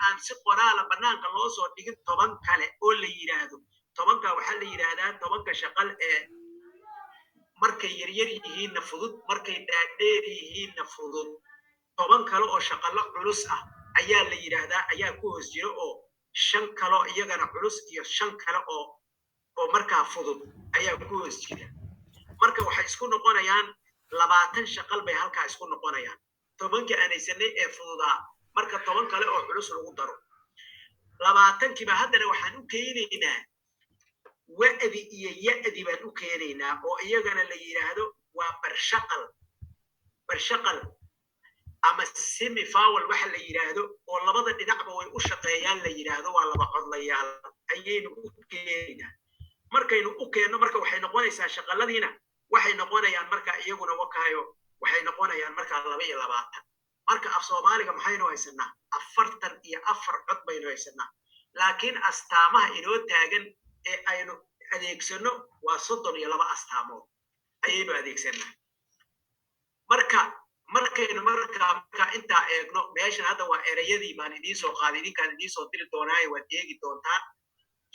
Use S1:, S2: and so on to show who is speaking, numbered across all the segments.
S1: aan si qoraala bannaanka loo soo dhigin 10 kale oo la yiraahdo 10ka waxa la yiraahdaa 10ka shaqal ee markay yaryar yihiinna fudud markay dhaadheer yihiinna fudud 10 kale oo shaqalo culus ah ayaa la yiraahdaa ayaa ku hoos jira oo 5 kale iyagana culus iyo 5 kale oo markaa fudud ayaa ku hoos jira marka waxay isku noqonayaan 20 shaqal bay halka isku noqonayaan 10ka aanaysanay ee fududaa marka 10 kale oo culus lagu daro 20kiiba haddana waxaan u keenaynaa wa'di iyo ya'di baan u keenaynaa oo iyagana la yiraahdo waa barshaqal ama semi fowl waxa la yiraahdo oo labada dhinacba way u shaqeeyaan la yiraahdo waa laba codlayaal ayaynu u keenaynaa markaynu u keenno marka waxay noqonaysaa shaqaladiina waxay noqonayaan marka iyaguna wakaayo waxay noqonayaan marka 22 marka af Soomaaliga maxaynu haysanaa 44 cod baynu haysanaa laakiin astaamaha inoo taagan ee aynu adeegsano waa 32 astaamood ayaynu adeegsanaa marka inta eegno meeshan hadda waa erayadii baan idiin soo qaaday idinkaan idiin soo diri doonaa waad eegi doontaan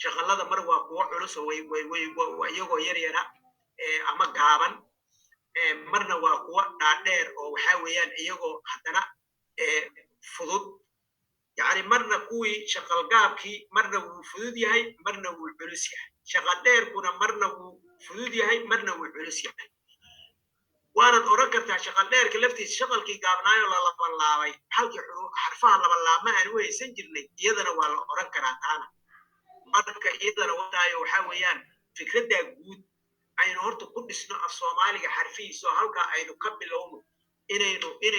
S1: shaqalada mar waa kuwa culus oo way iyagoo yar yara ama gaaban marna waa kuwa dhaadheer oo waxa weeyaan iyagoo haddana fudud يعني مرنا كوي شغل قابكي مرنا وفدود هاي مرنا والعلوس هاي شغل دير كنا مرنا وفدود هاي مرنا والعلوس هاي وانا أوركرتها شغل دير كلفتي شغل كي قابناي ولا لبلاوي حلقي حرفها لبلا ما أنوي سنجرني يدنا ولا أوركرها أنا مرك يدنا وتاي وحويان فكرة ده جود أي نهرت كل سنة الصومالي حرفي سو هلقا أي نقبل أمه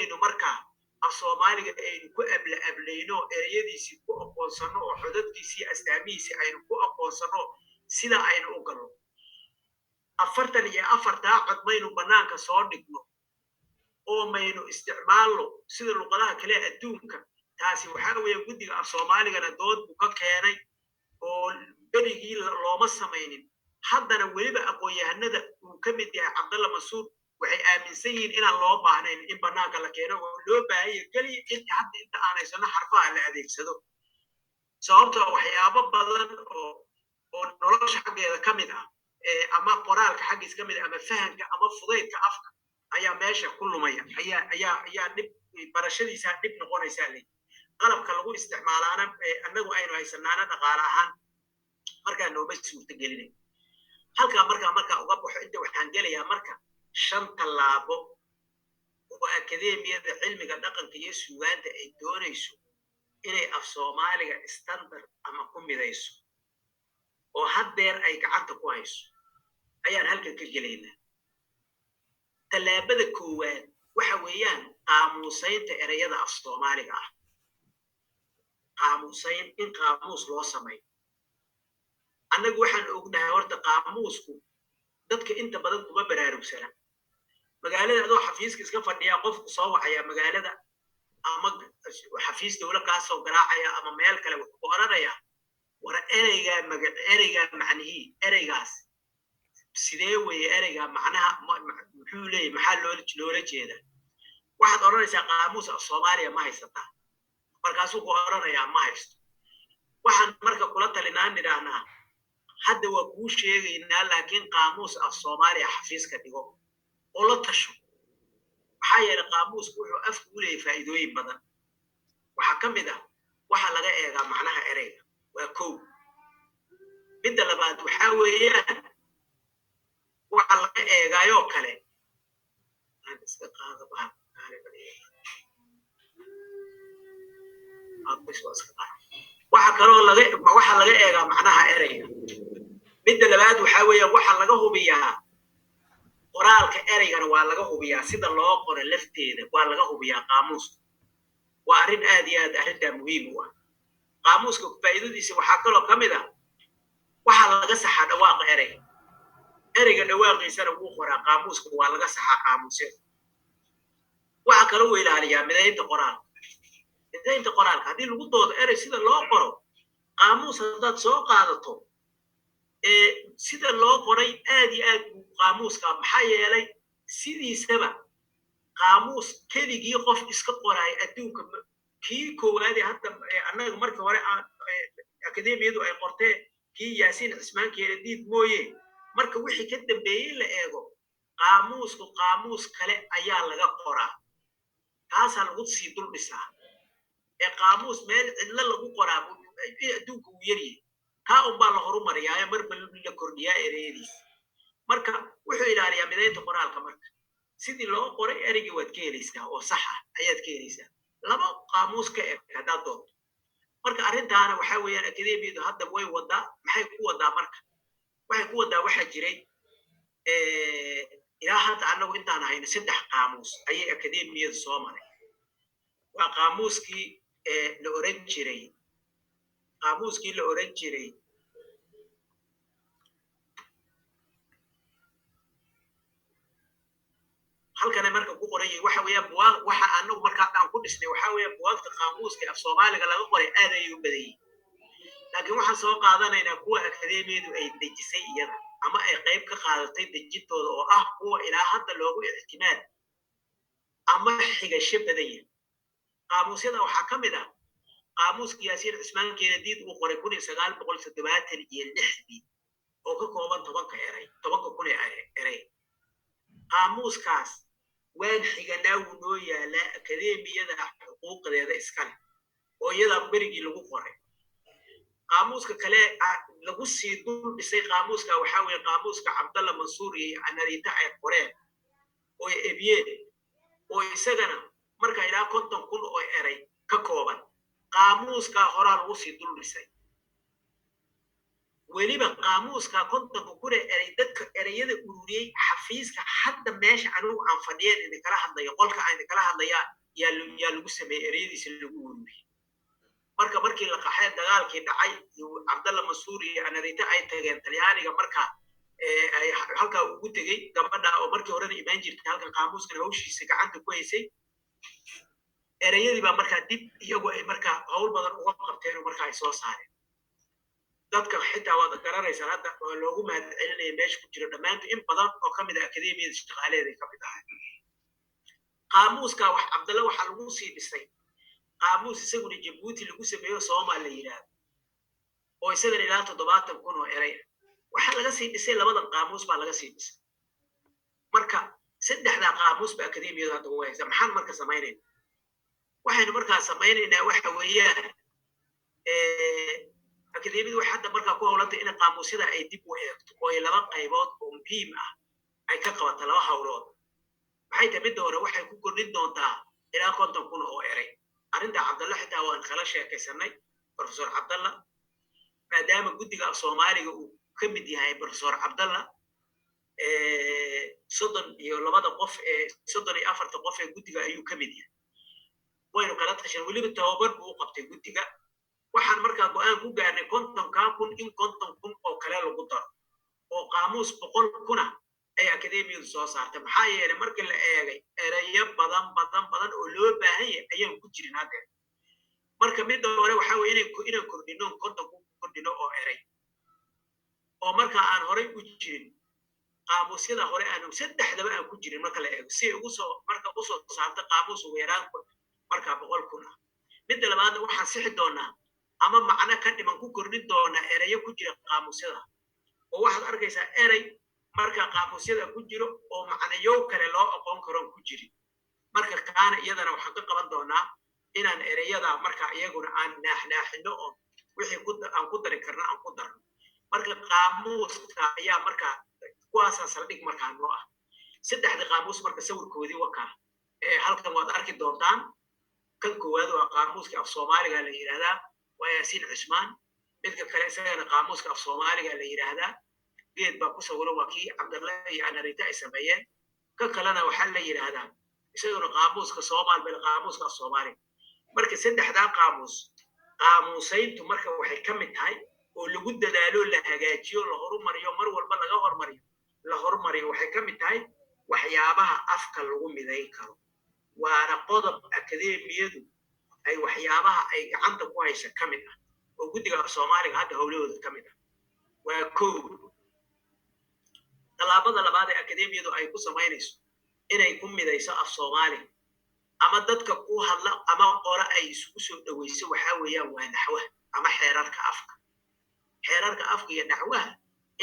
S1: إنه مركا الصومالي أي نكو أبلينو أريديسي كو أقوصنو وحدوديسي أستاميسي أي نكو أقوصنو سيدا أي نقولو أفرتن يا أفرتا عدمينو بنانك صادقنو أو ماينو استعمالو سيدا لغلاها كلا أدونك تاسي وحاوي يقودي الصومالي أنا دود بكا كياني oo berigii looma sameeynin haddana waliba aqoon-yahanada uu ka mid yahay Cabdalla Masuud waxay aaminsan yihiin inaan loo baahnayn in banaanka la keeno oo loo baahan yahay kaliya inta aanaysan xarfaha la adeegsado sababtoo waxyaabo badan oo nolosha xaggeeda ka mid ah ama qoraalka xaggiisa ka mid ah ama fahamka ama fudaydka afka ayaa meesha ku lumaya ayaa dib barashadiisa dib noqonaysa leeyahay qalabka lagu isticmaalaana annagu aynu haysanaana dhaqaale ahaan markaa nooma suurta gelinay halkaa markaa uga baxo inta waxaan gelayaa marka 5 tallaabo oo akademiyada cilmiga dhaqanka iyo suugaanta ay doonayso inay af Soomaaliga standard ama ku midayso oo haddeer ay gacanta ku hayso ayaan halkan ka gelaynaa tallaabada koowaad waxa weeyaan qaamuusaynta erayada af Soomaaliga ah qaamuusayn in qaamuus loo sameeyo annagu waxaan ognahay horta qaamuusku dadka inta badan kuma baraarugsana magaalada adoo xafiiska iska fadhiya qofku soo wacaya magaalada ama xafiis dawlad ka soo garaacaya ama meel kale wuxuu ku oranaya war ereyga macnihi ereygaas sidee weeye ereyga macnaha muxuu leeyahay maxaa loola jeedaa waxaad oranaysaa qaamuus af Soomaaliya ma haysataa markaasuu ku oranayaa ma haysto waxaan marka kula talinaan nidaahnaa hadda waa kuu sheegaynaa laakiin qaamuus af Soomaaliya xafiiska dhigo oo la tasho maxaa yeelay qaamuusku wuxuu afku u leeyahay faa'iidooyin badan waxaa ka mid ah waxa laga eegaa macnaha ereyga waa kow midda labaad waxaa weeyaan waxa laga eegaayo kale aan iska qaado baa waxa laga eegaa macnaha ereyga midda labaad waxa weeyaan waxa laga hubiyaa qoraalka ereygana waa laga hubiyaa sida loo qoro lafteeda waa laga hubiyaa qaamuuska waa arrin aad iyo aad arrinta muhiim u ah qaamuuska faa'iidadiisa waxa kaloo ka mid ah waxa laga saxaa dhawaaqa ereyga dhawaaqiisana wuu qoraa qaamuuska waa laga saxaa qaamuusyada waxa kale uu ilaaliyaa midaynta qoraalka inta qoraalka hadii lagu doodo erey sida loo qoro qaamuus hadaad soo qaadato sida loo qoray aad iyo aad qaamuuska maxaa yeelay sidiisaba qaamuus keligii qof iska qoray adduunka kii koowaadee hadda annaga marka hore akademiyadu ay qorteen kii yaasiin cismaan keeladiid mooye marka wixii ka dambeeyey la eego qaamuus kale ayaa laga qoraa kaasaa lagu sii dul dhisaa ee qaamuus meel cidlo lagu qoraa adduunka uu yaryahay kaa unbaa la horumariyaa marba la kordhiyaa ereyadiisa marka wuxuu ilaaliyaa midaynta qoraalka marka sidii loo qoray ereygii waad ka helaysaa oo sax ah ayaad ka helaysaa laba qaamuus ka eg haddaad doonto marka arrintaana waxaa weeyaan akademiyadu hadda way wadaa maxay ku wadaa marka waxay ku wadaa waxaa jiray ilaa hadda annagu intaan hayno 3 qaamuus ayay akademiyadu soo maray waa qaamuuskii la oran jiray halkan marka ku qorayay waxa weeyaan buugaag waxa annagu marka aan ku dhisnay waxa weeyaan buugaagta qaamuuska af Soomaaliga laga qoray aad ay u badan yihiin laakiin waxaan soo qaadanaynaa kuwa akademiyadu ay dejisay iyada ama ay qayb ka qaadatay dejintooda oo ah kuwa ilaa hadda loogu ictimaad ama xigasho badan yahay qaamuusyada waxaa ka mid ah qaamuuska yaasiin cismaan keeladiid uu qoray 1976 oo ka kooban 10 eray qaamuuskaas waan xiganaa wuu noo yaalaa akademiyada xuquuqdeeda iskale oo iyada berigii lagu qoray qaamuuska kale lagu sii dul dhisay qaamuuska waxaa weeye qaamuuska cabdalla mansuur iyo anarita ay qoreen oo ebiyeen oo isagana marka ilaa 50,000 oo eray ka kooban qaamuuska horaa lagu sii dul dhisay weliba qaamuuska 50,000 eray dadka erayada ururiyey xafiiska hadda meesha anigu aan fadhiyeen in kala hadlayo qolka aan kala hadlayaa yaa lagu sameeyay erayadiisa lagu ururiyey markii la qaxay dagaalkii dhacay cabdalla mansuur iyo anarita ay tageen talyaaniga marka ay halka ugu tagay gabadha oo markii hore imaan jirtay halka qaamuuskan hawshiisa gacanta ku haysay erayadii baa marka dib iyagu ay marka hawl badan uga qabteen marka ay soo saareen dadka xitaa wada garanaysan hadda oo loogu mahadcelinaya meesha ku jira dhammaantood in badan oo ka mid ah akademiyada shaqaaleeda ka mid ah qaamuuska wax cabdalla waxa lagu sii dhisay qaamuus isaguna Djibouti lagu sameeyo Soomaali la yiraahdo oo isagana ilaa 70,000 oo eray waxa laga sii dhisay labadan qaamuus baa laga sii dhisay marka 3 qaamuus baa akademiyada hadda u haysa maxaan marka sameeynaa waxaynu markaa sameynaynaa waxa weeyaan akademiyadu waxa hadda markaa ku hawlantay in qaamuusyada ay dib u eegto oo ay laba qaybood oo muhiim ah ay ka qabato laba hawlood maxay tahay mid hore waxay ku kordhin doontaa ilaa 50,000 oo eray arrinta cabdalla xitaa waan kala sheekaysanay professor cabdalla maadaama guddiga Soomaaliga uu ka mid yahay professor cabdalla 32 qof 34 qof ee guddiga ayuu ka mid yahay waynu kala tashan weliba tababar buu qabtay guddiga waxaan markaa go'aan ku gaarnay 50,000 in 50,000 oo kale lagu daro oo qaamuus 100,000 ay akademiyadu soo saartay maxaa yeelay markii la eegay erayo badan oo loo baahan yahay ayaan ku jirin hadda marka mid hore waxa weeye inaan kordhino 50,000 kordhino oo eray oo marka aan horey u jirin qaamuusyada hore aan 3daba aan ku jirin marka la eego si ugu soo saarta qaamuus ugu yaraan marka 100,000 mid labaad waxaan sixi doonaa ama macna ka dhiman ku kordhin doonaa erayo ku jira qaamuusyada oo waxaad arkaysaa eray marka qaamuusyada ku jiro oo macnayo kale loo aqoon karo ku jiri marka kaana iyadana waxaan ka qaban doonaa inaan erayada marka iyaguna aan naaxino oo wixii aan ku dari karna aan ku darno marka qaamuuska ayaa marka kuwaas saldhig marka noo ah 3 qaamuus marka sawirkoodii wakaa halkan waad arki doontaan kan koowaad waa qaamuuska af Soomaaliga la yiraahdaa waa yaasiin cismaan midka kale isagana qaamuuska af Soomaaliga la yiraahdaa geed baa ku sawiran waa kii cabdalla iyo anarita ay sameeyeen ka kalena waxa la yiraahdaa isaguna qaamuuska Soomaaliga qaamuuska af Soomaaliga marka 3 qaamuusayntu marka waxay ka mid tahay oo lagu dadaalo la hagaajiyo la horumariyo mar walba laga horumariyo waxay ka mid tahay waxyaabaha afka lagu midayn karo waana qodob akademiyadu ay waxyaabaha ay gacanta ku haysa ka mid ah oo guddiga Soomaaliga hadda hawlahooda ka mid ah waa koow talaabada labaad ee akademiyadu ay ku sameynayso inay ku midayso af Soomaaliga ama dadka ku hadla ama qora ay isugu soo dhawayso waxaa weeyaan waa naxwaha ama xeerarka afka. xeerarka afka iyo naxwaha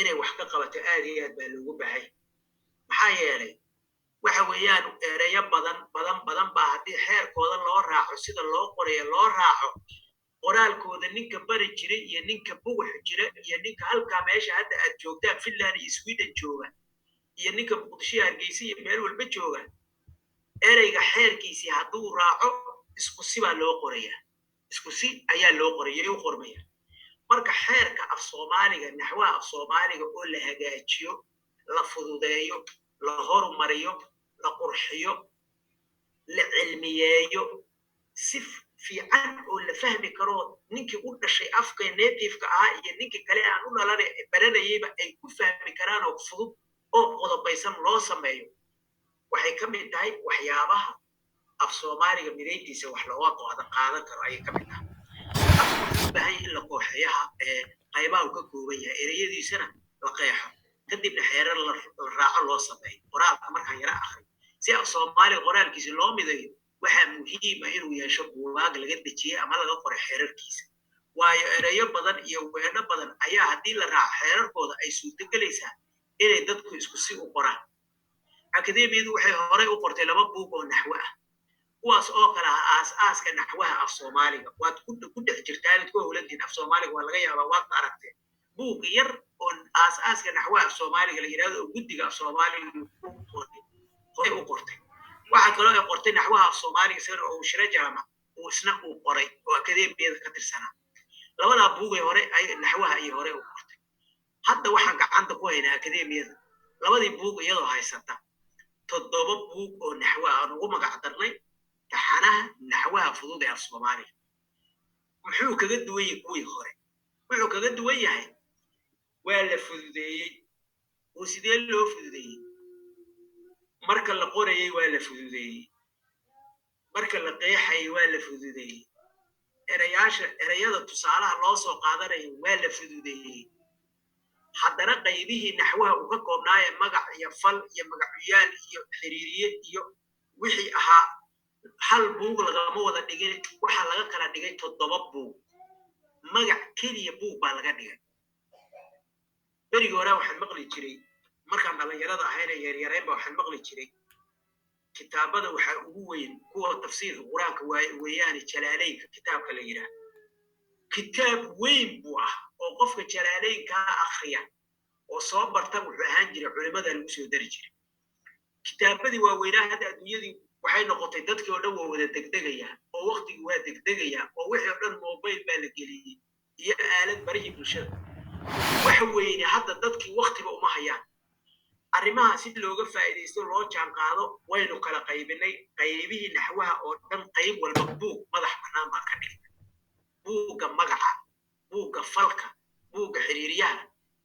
S1: inay wax ka qabato aad iyo aad baa loogu baahay. maxaa yeelay waxa weeyaan ereyo badan baa haddii xeerkooda loo raaco sida loo qorayo loo raaco qoraalkooda ninka bari jira iyo ninka bugux jira iyo ninka halkaa meesha hadda aad joogtaan Finland iyo Sweden jooga iyo ninka Muqdisho Hargeysa iyo meel walba jooga ereyga xeerkiisii hadduu raaco isku si baa loo qorayaa, isku si ayaa loo qoraya u qormaya. marka xeerka af Soomaaliga naxwaha af Soomaaliga oo la hagaajiyo la fududeeyo la horumariyo la qurxiyo la cilmiyeeyo si fiican oo la fahmi karo ninkii u dhashay afka native-ka ah iyo ninkii kale aan u dhalanay baranayayba ay ku fahmi karaan oo fudud oo qodobaysan loo sameeyo waxay ka mid tahay waxyaabaha af Soomaaliga mideyntiisa wax looga qaadan karo ayay ka mid tahay. baahay in la qooxayaha qaybaha uu ka kooban yahay ereyadiisana la qeexo kadibna xeerar la raaco loo sameeyo qoraalka markaan yara akhri si af Soomaaliga qoraalkiisa loo mideeyo waxaa muhiim ah inuu yeesho buugaag laga dejiyay ama laga qoray xeerarkiisa. waayo ereyo badan iyo weedho badan ayaa haddii la raaco xeerarkooda ay suurtagelaysaa inay dadku isku si u qoraan. akademiyadu waxay horey u qortay 2 buug oo naxwo ah kuwaas oo kala aas-aaska naxwaha af Soomaaliga waad ku dhex jirtaan ku hawlantiin af Soomaaliga waa laga yaabaa waad aragteen buug yar oo aas-aaska naxwaha af Soomaaliga la yiraahdo oo guddiga af Soomaaliga u qortay. waxa kale oo qortay naxwaha af Soomaaliga sir oo shira jaamac oo isna uu qoray oo akademiyada ka tirsanaa. labada buug ee hore ay naxwaha ay hore u qortay. hadda waxaan gacanta ku haynaa akademiyada labadii buug iyadoo haysata 7 buug oo naxwaha aan ugu magac darnay taxanaha naxwaha fudud ee af Soomaaliga. muxuu kaga duwan yahay kuwii hore? wuxuu kaga duwan yahay waa la fududeeyay oo sidee loo fududeeyay marka la qorayay waa la fududeeyay marka la qeexayay waa la fududeeyay ereyada tusaalaha loo soo qaadanayo waa la fududeeyay. haddana qaybihii naxwaha uu ka koobnaaye magac iyo fal iyo magacuyaal iyo xiriiriye iyo wixii ahaa hal buug lagama wada dhigin waxa laga kala dhigay 7 buug magac keliya buug baa laga dhigay. berigi hore waxaan maqli jiray markaan dhalinyarada ahayna yaryareen baa waxaan maqli jiray kitaabada waxaa ugu weyn kuwa tafsiirka quraanka weeyaan Jalaaleynka kitaabka la yiraahdo kitaab weyn buu ah oo qofka Jalaaleynka akhriya oo soo barta wuxuu ahaan jiray culimada lagu soo dari jiray. kitaabadii waa weynaa hadda adduunyadii waxay noqotay dadkii oo dhan wada degdegaya oo waqtigu waa degdegaya oo wixii oo dhan mobile baa la geliyay iyo aalad bariga bulshada. waxa weeyne hadda dadkii waqtiba uma hayaan arrimaha si looga faa'iideysto loo jaan qaado waynu kala qaybinay qaybihii naxwaha oo dhan qayb walba buug madax bannaan baan ka dhigay. buugga magaca buugga falka buugga xiriiriyaha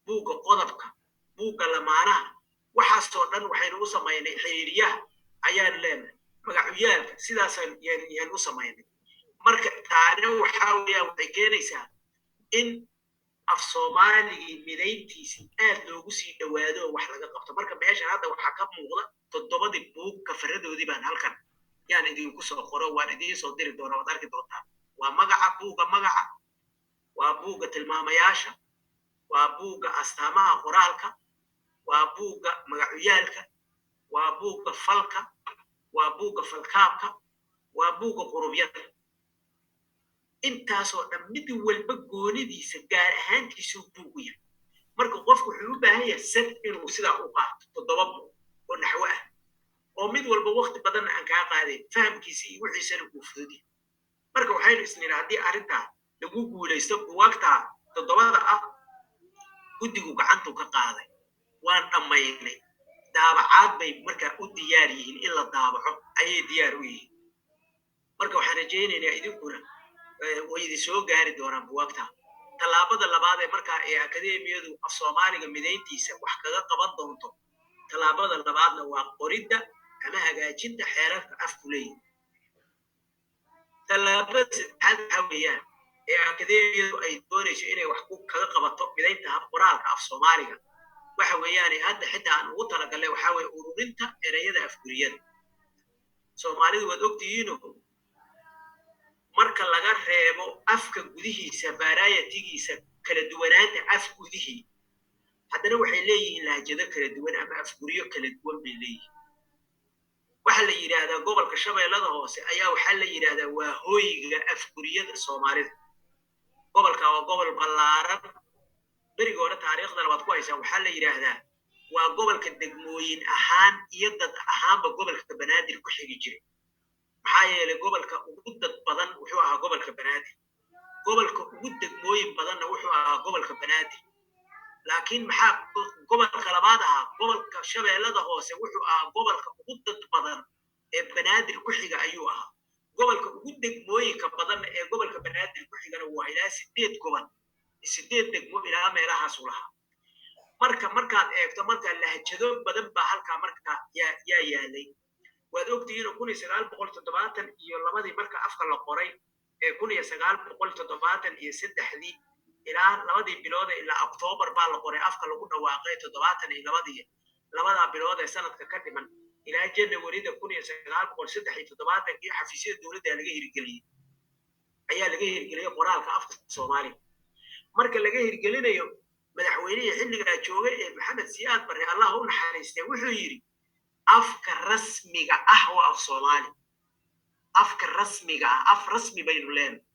S1: buugga qodobka buugga lamaanaha waxaasoo dhan waxaynu u samaynay xiriiriyaha ayaan leenahay magacuyaalka sidaasaan u samaynay. marka taana waxaa weeyaan waxay keenaysaa in af Soomaaligii mideyntiisii aad loogu sii dhawaado wax laga qabto. marka meeshan hadda waxaa ka muuqda 7 buug kafaradoodii baan halkan yaan idinku soo qoro waan idiin soo diri doonaa waad arki doontaa. waa magaca buugga magaca waa buugga tilmaamayaasha waa buugga astaamaha qoraalka waa buugga magacuyaalka waa buugga falka waa buugga falkaabka waa buugga qurubyada. intaasoo dhan mid walba goonidiisa gaar ahaantiisu buugu yahay. marka qofku wuxuu u baahan yahay sad inuu sidaa u qaato 7 buug oo naxwo ah oo mid walba waqti badan aan kaa qaadeen fahamkiisa iyo wixiisana uu fududyahay. marka waxaynu isnaa haddii arrintaa lagu guulaysto buugagta 7 ah guddigu gacantu ka qaaday waan dhammaynay daabacaad bay markaa u diyaar yihiin in la daabaco ayay diyaar u yihiin. marka waxaan rajaynaynaa idinkuna way idin soo gaari doonaan buugagta. tallaabada labaad ee markaa ee akademiyadu af Soomaaliga mideyntiisa wax kaga qaban doonto tallaabada labaadna waa qoridda ama hagaajinta xeerarka afku leeyahay. tallaabada saddexaad waxa weeyaan ee akademiyadu ay doonayso inay wax kaga qabato mideynta hab qoraalka af Soomaaliga waxa weeyaan hadda xitaa aan ugu talagalay waxa weeye ururinta ereyada afguriyada. soomaalidu waad ogtihiino marka laga reebo afka gudihiisa variety-giisa kala duwanaanta af gudihii haddana waxay leeyihiin lahjado kala duwan ama afguryo kala duwan bay leeyihiin waxa la yiraahdaa gobolka Shabeellada Hoose ayaa waxa la yiraahdaa waa hooyiga afguryada Soomaalida gobolka waa gobol ballaaran bariga hore taariikhda labaad ku haysa waxa la yiraahdaa waa gobolka degmooyin ahaan iyo dad ahaanba gobolka Banaadir ku xigi jiray maxaa yeelay gobolka ugu dad badan wuxuu ahaa gobolka Banaadir gobolka ugu degmooyin badanna wuxuu ahaa gobolka Banaadir laakiin maxaa gobolka labaad ahaa gobolka Shabeellada Hoose wuxuu ahaa gobolka ugu dad badan ee Banaadir ku xiga ayuu ahaa gobolka ugu degmooyinka badan ee gobolka Banaadir ku xigana waa ilaa 8 gobol 8 degmo ilaa meelahaas u lahaa markaad eegto marka lahjado badan baa halka marka yaa yaalay waad ogtihiin 1970 iyo labadii marka afka la qoray ee 1973 ilaa labadii bilood ilaa October baa la qoray afka lagu dhawaaqay 72 labada bilood ee sanadka ka dhiman ilaa January 1973 iyo xafiisyada dawladda laga hirgeliyay qoraalka afka Soomaali marka laga hirgelinayo madaxweynaha xilliga joogay ee Maxamed Siyaad Barre Allah u naxariistay wuxuu yiri afka rasmiga ah waa af Soomaali afka rasmiga ah af rasmi baynu leenahay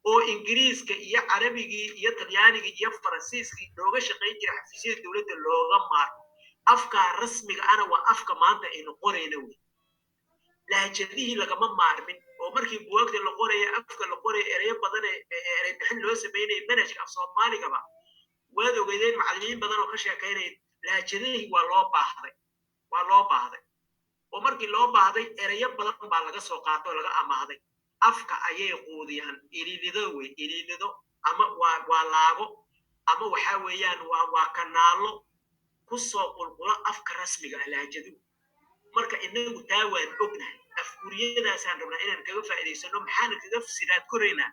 S1: oo ingiriiska iyo carabigii iyo talyaanigii iyo faransiiskii looga shaqayn jiray xafiisyada dawladda looga maarmo afka rasmiga ana waa afka maanta aynu qorayno wey lahjadihii lagama maarmin oo markii buugta la qoray afka la qoray ereyo badan ee bixin loo sameeyay manhajka af Soomaaligaba waad ogeydeen macallimiin badan oo ka sheekaynay lahjadihii waa loo baahday oo markii loo baahday ereyo badan baa laga soo qaato laga amaahday afka ayay quudiyaan iliido ama waa laago ama waxa weeyaan waa kanaalo ku soo qulqula afka rasmiga lahjadu marka inagu taa waan ognahay afguriyadaasaan rabnaa inaan kaga faa'iideysano maxaan kaga fasiiraad koreynaa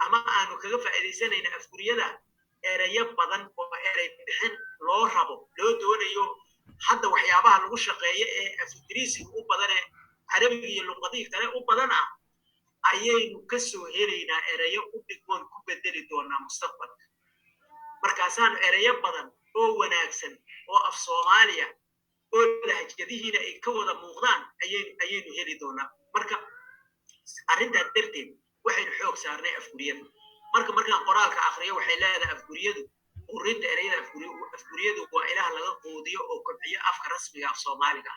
S1: ama aanu kaga faa'iideysanayna afguriyada ereyo badan oo erey bixin loo rabo loo doonayo hadda waxyaabaha lagu shaqeeyo ee af-Ingiriisiga u badan ee carabiga iyo luqadiga kale u badan ah ayaynu ka soo helaynaa ereyo u dhigmoon ku bedeli doonaa mustaqbalka markaasaan ereyo badan oo wanaagsan oo af Soomaaliya oo lahjadihiina ay ka wada muuqdaan ayaynu heli doonaa marka arrintan darteed waxaynu xoog saarnay afguriyada markaan qoraalka akhriyo waxay leedahay afguriyadu urinta ereyada afguriyadu waa ilaah laga qoodiyo oo kobciyo afka rasmiga af Soomaaliga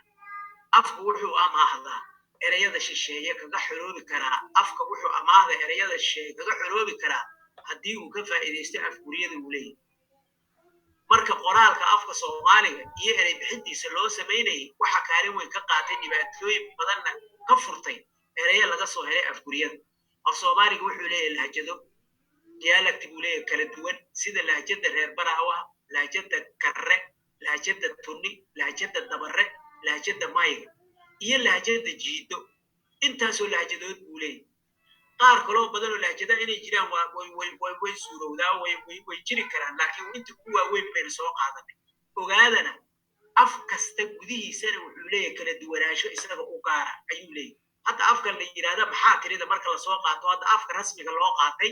S1: afku wuxuu amaahdaa ereyada shisheeye kaga xoroobi karaa afka wuxuu amaahda ereyada shisheeye kaga xoroobi karaa haddii uu ka faa'iideysto afguriyada uu leeyahay marka qoraalka afka Soomaaliga iyo erey bixintiisa loo sameeyay waxa kaalin weyn ka qaatay dhibaatooyin badanna ka furtay ereyo laga soo helay afguriyada af Soomaaliga wuxuu leeyahay lahjado dialect buu leeyahay kala duwan sida lahjada reer Baraawa lahjada Karre lahjada Tunni lahjada Dabarre lahjada Mayga iyo lahjada Jiido intaasoo lahjadood buu leeyahay qaar kaloo badan oo lahjada inay jiraan way suurowdaa way jiri karaan laakiin inta ku waaweyn bay soo qaadanay ogaadana af kasta gudihiisana wuxuu leeyahay kala duwanaansho isaga u gaara ayuu leeyahay hadda afka la yiraahdo maxaa tirida marka la soo qaato hadda afka rasmiga loo qaatay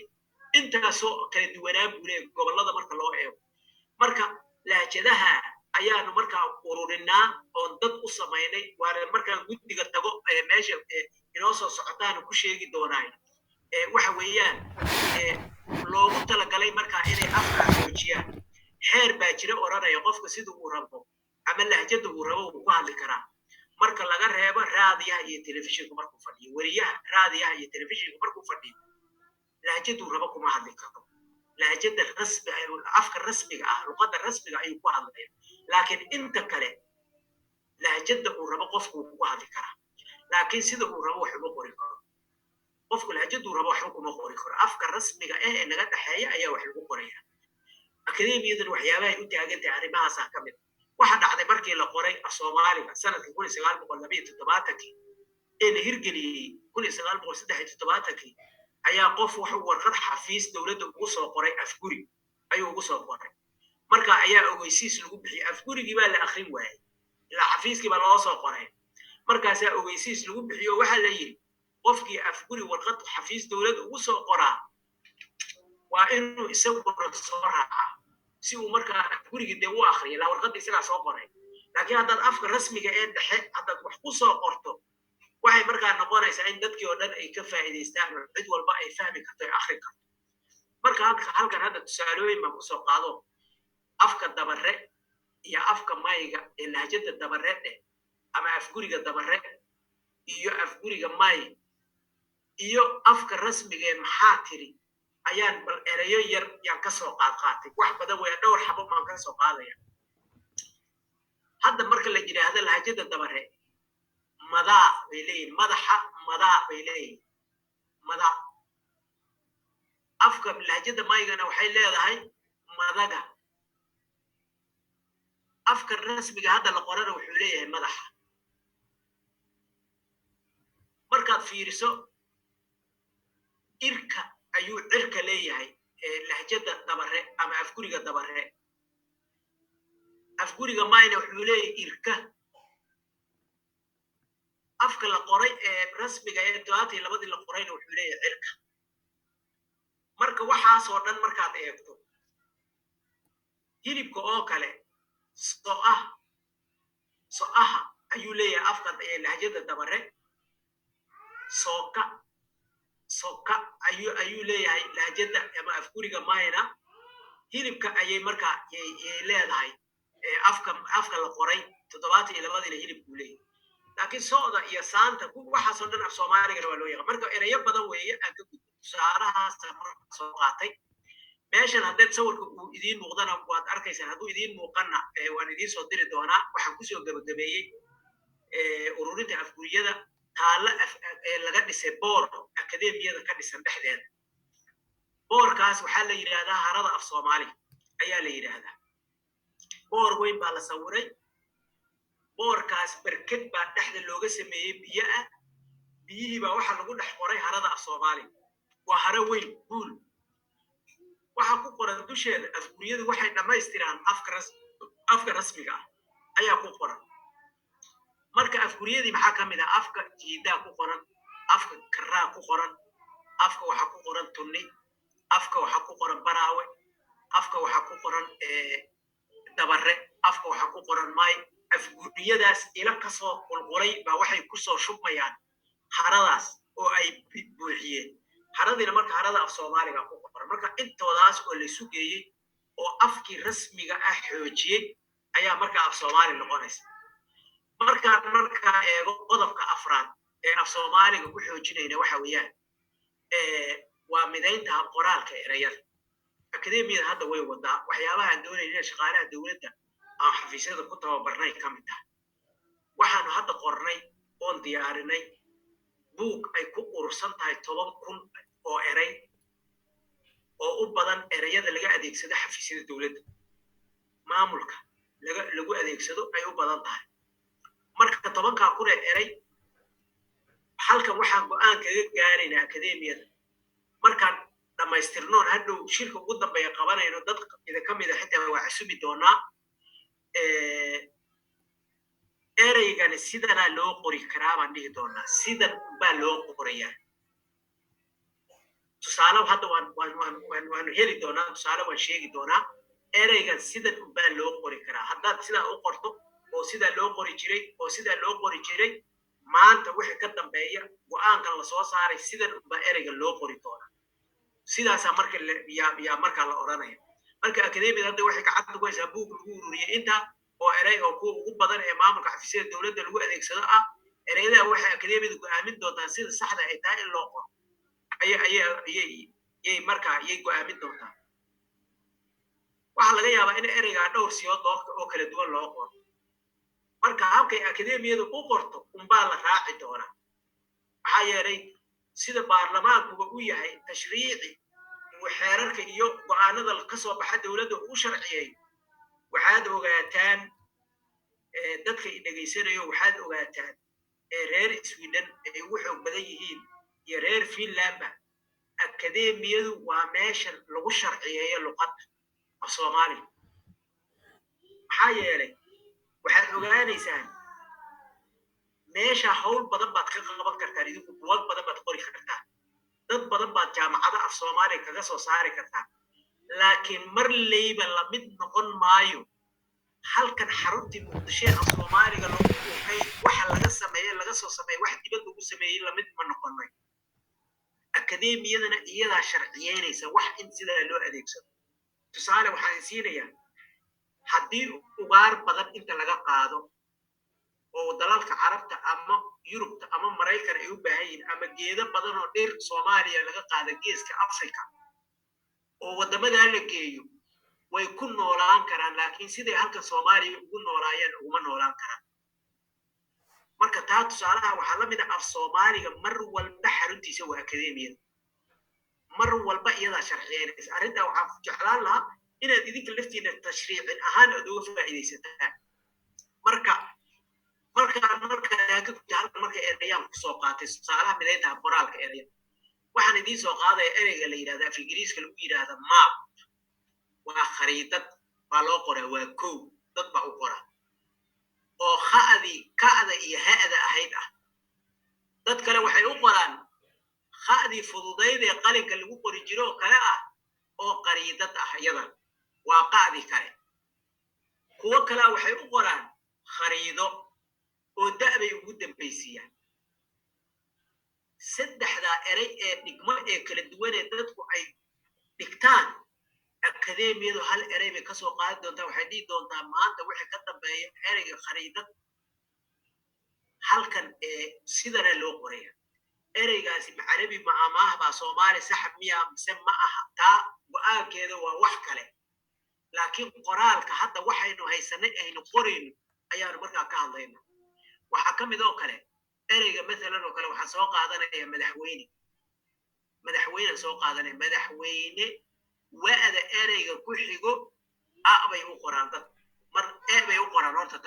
S1: intaasoo kala duwanaan buu leeyahay gobolada marka loo eego marka lahjadaha ayaanu markaa ururinaa oo dad u sameynay waana markaan guddiga tago meesha inoo soo socotaan ku sheegi doonaan waxa weeyaan loogu talagalay markaa inay afka xoojiyaan xeer baa jira oranaya qofka siduu uu rabo ama lahjada uu rabo uu ku hadli karaa marka laga reebo raadiyaha iyo telefishinka markuu fadhiyo wariyaha raadiyaha iyo telefishinka markuu fadhiyo lahjadu rabo kuma hadli karo lahjada rasmi afka rasmiga ah luqadda rasmiga ayuu ku hadlaya laakiin inta kale lahjada uu rabo qofku ku hadli karaa laakiin sida uu rabo wax uma qori karo qofku lahjadu rabo wax kuma qori karo afka rasmiga ee naga dhaxeeya ayaa wax lagu qorayaa akademiyadan waxyaabaha u taagan tahay arrimahaas ka mid waxa dhacday markii la qoray Soomaaliga sanadkii 1972 ee la hirgeliyay 1973 ayaa qof wuxuu warqad xafiis dawladda ugu soo qoray afguri ayuu ugu soo qoray marka ayaa ogeysiis lagu bixiyay afgurigii baa la akhrin waayay ilaa xafiiskii baa loo soo qoray markaasaa ogeysiis lagu bixiyo waxaa la yidhi qofkii afguri warqad xafiis dowladda ugu soo qoraa waa inuu isaguna soo raacaa si uu markaa afgurigii dee u akriyo ilaa warqadda isagaa soo qoray laakiin haddaad afka rasmiga ee dhexe haddaad wax ku soo qorto waxay markaa noqonaysaa in dadkii oo dhan ay ka faa'iidaystaan oo cid walba ay fahmi karto ay akhri karto marka halkan hadda tusaalooyin baan kusoo qaado afka dabare iyo afka mayga ee lahjada dabare dheh ama afguriga dabare iyo afguriga may iyo afka rasmiga ee maxaa tiri ayaan bal erayo yar yaan ka soo qaatay wax badan way dhowr xabo maan ka soo qaadaya hadda marka la yiraahdo lahjada dabare madaa bay leeyihiin madaxa madaa bay leeyihiin madaa afka lahjada maygana waxay leedahay madaga afka rasmiga hadda la qorana wuxuu leeyahay madaxa markaad fiiriso irka ayuu cirka leeyahay lahjada dabare ama afguriga dabare afguriga mayna wuxuu leeyahay irka afka la qoray ee rasmiga ee doontii labadii la qorayna wuxuu leeyahay cirka marka waxaas oo dhan markaad eegto hilibka oo kale so'aha ayuu leeyahay afka lahjada dabare soka ayuu leeyahay lahjada ama afguriga mayna hilibka ayay markaa yay leedahay afka la qoray 72 hilibku leeyahay laakiin sooda iyo saanta waxaas oo dhan af Soomaaliga waa loo yaqaan marka erayo badan weeye aan ka gudbo saarahaas soo qaatay meeshan haddeed sawirka uu idiin muuqdana waad arkaysaan hadduu idiin muuqana waan idiin soo diri doonaa waxaan kusoo gabagabeeyey ururinta afguriyada taalla laga dhisay boor akademiyada ka dhisan dhexdeeda boorkaas waxaa la yidhaahdaa harada af Soomaali ayaa la yidhaahdaa boor weyn baa la sawiray boorkaas barkad baa dhexda looga sameeyey biyo ah biyihii baa waxaa lagu dhex qoray harada af Soomaali waa haro weyn buul waxaa ku qoran dusheeda afguriyadu waxay dhammaystiraan afka rasmiga ah ayaa ku qoran marka afguriyadii maxaa ka mid ah afka jiidaa ku qoran afka karaa ku qoran afka waxaa ku qoran tunni afka waxaa ku qoran baraawe afka waxaa ku qoran dabare afka waxaa ku qoran may afguriyadaas ila kasoo qulqulay baa waxay kusoo shubmayaan haradaas oo ay buuxiyeen haradina marka harada af Soomaaliga ku qoran marka intoodaas oo la isu geeyey oo afkii rasmiga ah xoojiyey ayaa marka af Soomaali noqonaysa marka eego qodobka afraad ee af Soomaaliga ku xoojinayna waxa weeyaan waa midaynta qoraalka erayada akademiyada hadda way wadaa waxyaabaha aan doonayna shaqaalaha dawladda aan xafiisyada ku tababarnay ka mid tahay waxaanu hadda qornay oon diyaarinay buug ay ku urursan tahay 10,000 oo eray oo u badan erayada laga adeegsado xafiisyada dawladda maamulka lagu adeegsado ay u badan tahay marka 10,000 eray halkan waxaan go'aan kaga gaaraynaa akademiyada markaan dhamaystirnoon hadhow shirka ugu dambeeya qabanayno dad ka mid ah xitaa waa casubi doonaa eraygani sidana loo qori karaa baan dhihi doonaa sidan baa loo qorayaa tusaale hadda waan heli doonaa tusaale waan sheegi doonaa eraygan sidan baa loo qori karaa haddaad sidaa u qorto oo sidaa loo qori jiray maanta wixii ka dambeeya go'aankan la soo saaray sidan baa erayga loo qori doonaa sidaasaa marka la odhanaya marka akademiyada hadda waxay gacanta ku haysaa buug lagu ururiyey inta oo eray oo kuwa ugu badan ee maamulka xafiisyada dawladda lagu adeegsado ah erayada waxay akademiyadu go'aamin doontaa sida saxda ay tahay in loo qoro ayay go'aamin doontaa waxaa laga yaabaa in eraygaa dhowr siyood oo kala duwan loo qoro marka habkay akademiyadu u qorto unbaa la raaci doonaa maxaa yeelay sida baarlamaankuba u yahay tashriici uu xeerarka iyo go'aanada ka soo baxa dawladda u sharciyey waxaad ogaataan dadka dhegaysanayo waxaad ogaataan reer Sweden ay ugu xoog badan yihiin iyo reer Finland akademiyadu waa meesha lagu sharciyeeyo luqadda af Soomaali maxaa yeelay waxaad ogaanaysaan meesha hawl badan baad ka qaban kartaan idinku buwag badan baad qori kartaan dad badan baad jaamacada af soomaaliya kaga soo saari kartaan laakiin mar leyba la mid noqon maayo halkan xaruntii muqdisho af soomaaliga lagu unkay waxa laga soo sameeyey wax dibad lagu sameeyey la mid ma noqonay akademiyadana iyadaa sharciyeynaysa wax in sidaa loo adeegsado tusaale waxaan siinayaa haddii ugaar badan inta laga qaado oo dalalka carabta ama yurubta ama maraykan ay u baahan yihiin ama geedo badan oo dhir soomaaliya laga qaada geeska afrika oo waddamadaa la geeyo way ku noolaan karaan laakiin siday halkan soomaaliya ugu noolaayeen uguma noolaan karaan marka taa tusaalaha waxaa la mid ah af soomaaliga mar walba xaruntiisa waa akademiyada mar walba iyadaa sharciyeynaysa arrintaa waxaan ku jeclaan lahaa inaad idinka laftiina tashriicin ahaan aad uga faa'iidaysataan marka marka erayaan kusoo qaatay tusaalaha midayntaha qoraalka erayada waxaan idiin soo qaadaya ereyga la yidhahda af ingiriiska lagu yidhaahda map waa khariidad baa loo qoraa waa kow dad baa u qoraa oo ka'da iyo ha'da ahayd ah dad kale waxay u qoraan kha'dii fududayd ee qalinka lagu qori jiro oo kale ah oo qariidad ah iyadan waa qa'dii kale kuwo kale waxay u qoraan khariido oo da'bay ugu dambaysiiyaan saddexdaa erey ee dhigmo ee kala duwan ee dadku ay dhigtaan akademiyadu hal erey bay kasoo qaadi doontaa waxay dhihi doontaa maanta wixii ka dambeeya ereyga khariidad halkan sidana loo qoraya ereygaasi macarabi ma amaah baa soomaali saxab miya mise ma aha taa go-aankeeda waa wax kale laakiin qoraalka hadda waxaynu haysanay aynu qorayno ayaanu markaa ka hadlayna waxaa ka mid oo kale ereyga maalan oo kale waxaa soo qaadanaya madaxweyne soo qaadanaya madaxweyne wa'da ereyga ku xigo a bay u qoraan dad mar bay u qoraan horta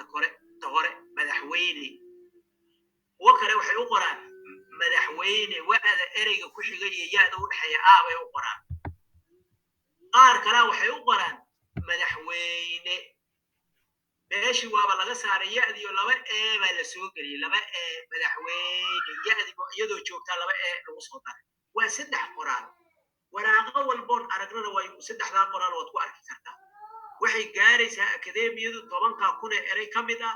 S1: ta hore madaxweyne kuwo kale waxay u qoraan madaxweyne wa'da ereyga ku xiga iyo ya-da u dhexeeya a bay u qoraan qaar kale waxay u qoraan madaxweyne meeshii waaba laga saaray ya-diyo laba ee baa la soo geliyey laba ee madaxweyne ya-di iyadoo joogtaa laba ee lagu soo daray waa saddex qoraal waraaqo walboon aragnana waa saddexdaa qoraal waad ku arki kartaa waxay gaaraysaa akademiyadu 10,000 erey ka mid ah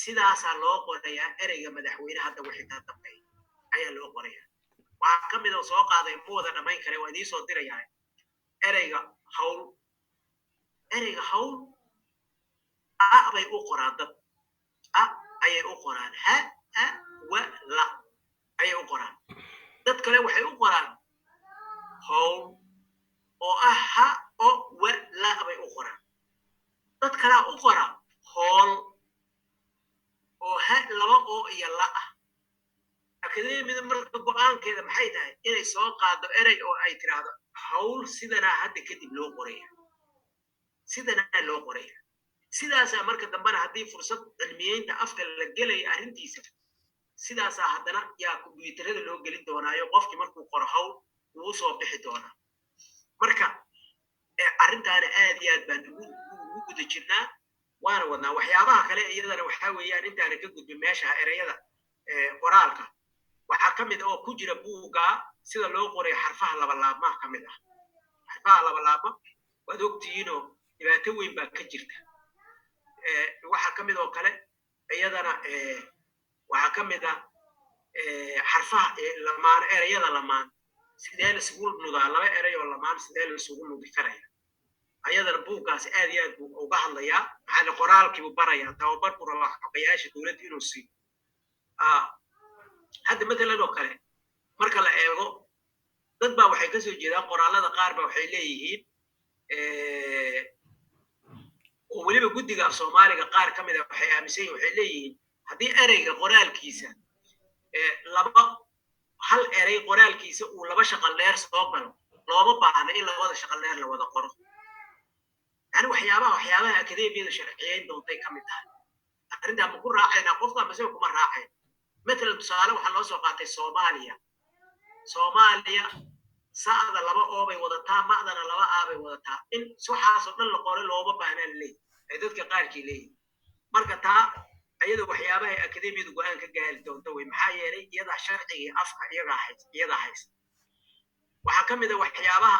S1: sidaasaa loo qorayaa ereyga madaxweyne hadda wixii ka dambeeya ayaa loo qorayaa waxaa ka mid oo soo qaaday ma wada dhammayn kare waa idiin soo dirayaa ereyga hawl bay u qoraan dad ayay u qoraan ha wa la ayay u qoraan dad kale waxay u qoraan hawl oo ha o wa la bay u qoraan dad kale u qora hawl oo ha laba oo iyo la ah akademiyada marka go-aankeeda maxay tahay inay soo qaado erey oo ay tiraahdo hawl sidanaa hadda kadib loo qoraya sidaasaa marka dambena haddii fursad cilmiyeynta afka la gelaya arrintiisa sidaasaa haddana yaa kombiyuutarada loo gelin doonaayo qofkii markuu qoro hawl wuu soo bixi doonaa marka arrintaana aad iyo aad baan ugu guda jirnaa waana wadnaa waxyaabaha kale iyadana waxaa weeyaan intaana ka gudbin meesha ereyada qoraalka waxaa ka mid oo ku jira buugga sida loo qoray xarfaha labalaabmaha ka mid ah xarfaha labalaabma waad ogtihiinoo dhibaato weyn baa ka jirta waxaa ka mid oo kale iyadana waxaa ka mid ah xarfaha lamaan ereyada lamaan sidee laisugu nudaa laba erey oo lamaan sidee laisugu nudi karaya ayadana buuggaas aad iyo aad buu uga hadlayaa maxaa qoraalkiibuu barayaa tababar buu rabaa xogayaasha dowladda inuu siiyo hadda matalan oo kale marka la eego dad baa waxay kasoo jeedaan qoraalada qaar ba waxay leeyihiin oo weliba guddiga af soomaaliga qaar ka mid ah waxay aaminsan yihin waxay leeyihiin haddii ereyga qoraalkiisa hal erey qoraalkiisa uu 2 shaqal dheer soo galo looma baahna in labada shaqal dheer la wada qoro yani waxyaabaha akademiyada sharciyeyn doontay ka mid tahay arrintaa ma ku raacaynaa qofka mase kuma raacayn matalan tusaale waxaa loo soo qaatay soomaaliya sa'da 2 oo bay wadataa ma'dana 2 a bay wadataa in waxaasoo dhan la qoray looma baahnaa laleeyahy ay dadka qaarkii leeyihin marka taa ayada waxyaabaha akademiyadu go'aan ka gaari doonto way maxaa yeelay iyada sharciga afka iyaga haysta waxaa ka mid ah waxyaabaha